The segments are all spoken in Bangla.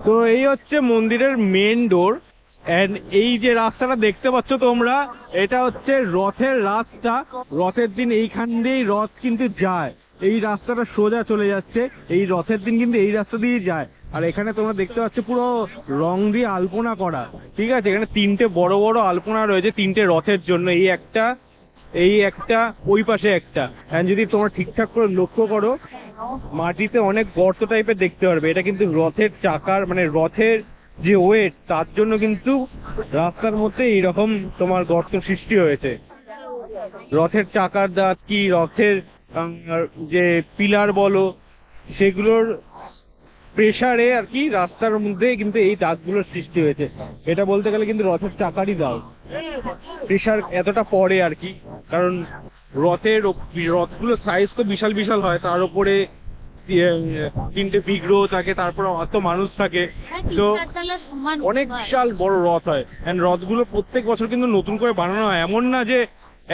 তো এই হচ্ছে মন্দিরের মেন ডোর। এন্ড এই যে রাস্তাটা দেখতে পাচ্ছ তোমরা, এটা হচ্ছে রথের রাস্তা। রথের দিন এইখান দিয়েই রথ কিন্তু যায়, এই রাস্তাটা সোজা চলে যাচ্ছে, এই রথের দিন কিন্তু এই রাস্তা দিয়েই যায়। আর এখানে তোমরা দেখতে পাচ্ছ পুরো রং দিয়ে আলপনা করা, ঠিক আছে? এখানে তিনটে বড় বড় আলপনা রয়েছে তিনটে রথের জন্য, এই একটা, এই একটা, ওই পাশে একটা। এন্ড যদি তোমরা ঠিকঠাক করে লক্ষ্য করো, মাটিতে অনেক গর্ত টাইপের দেখতে পারবে। এটা কিন্তু রথের চাকার, মানে রথের যে ওয়েট, তার জন্য কিন্তু রাস্তার মধ্যে এইরকম তোমার গর্ত সৃষ্টি হয়েছে। রথের চাকার দাঁত কি, রথের যে পিলার বলো, সেগুলোর প্রেসারে আর কি রাস্তার মধ্যে কিন্তু এই দাঁতগুলোর সৃষ্টি হয়েছে। এটা বলতে গেলে কিন্তু রথের চাকারই দাঁত, প্রেসার এতটা পড়ে আর কি। কারণ রথগুলোর সাইজ তো বিশাল বিশাল হয়, তার উপরে তিনটে বিগ্রহ থাকে, তারপরে অত মানুষ থাকে, তো অনেক বিশাল বড় রথ হয়। এন্ড রথগুলো প্রত্যেক বছর কিন্তু নতুন করে বানানো হয়, এমন না যে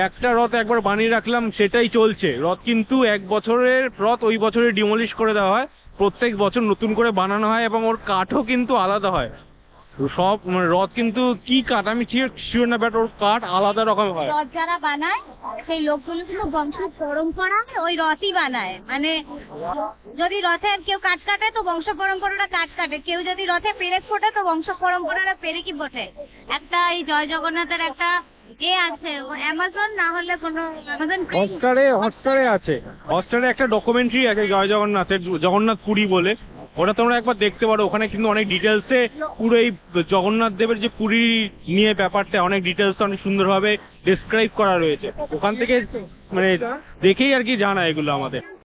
একটা রথ একবার বানিয়ে রাখলাম সেটাই চলছে। রথ কিন্তু এক বছরের রথ ওই বছরে ডিমলিশ করে দেওয়া হয়, প্রত্যেক বছর নতুন করে বানানো হয়, এবং ওর কাঠও কিন্তু আলাদা হয়। সব মানে রথ কিন্তু কি কাঠ আমি শিওর না, বাট ওর কাঠ আলাদা রকম হয়। রথ যারা বানায় সেই লোকগুলো কিন্তু বংশ পরম্পরা ওই রথই বানায়। মানে যদি রথে কেউ কাঠ কাটে তো বংশ পরম্পরাটা কাঠ কাটে, কেউ যদি রথে পেরেক ফোটে তো বংশ পরম্পরাটা পেরেকই ফোটে। একটা এই জয় জগন্নাথের একটা এ আছে, অ্যামাজন না হলে কোনো অ্যামাজন হটস্টারে আছে, হটস্টারে একটা ডকুমেন্টারি আছে জয় জগন্নাথের, জগন্নাথ পুরী বলে। ওটা তোমরা একবার দেখতে পারো, ওখানে কিন্তু অনেক ডিটেলসে পুরো এই জগন্নাথ দেবের যে পুরী নিয়ে ব্যাপারটা অনেক ডিটেলস, অনেক সুন্দরভাবে ডিসক্রাইব করা রয়েছে। ওখান থেকে মানে দেখেই আর কি জানা এগুলো আমাদের।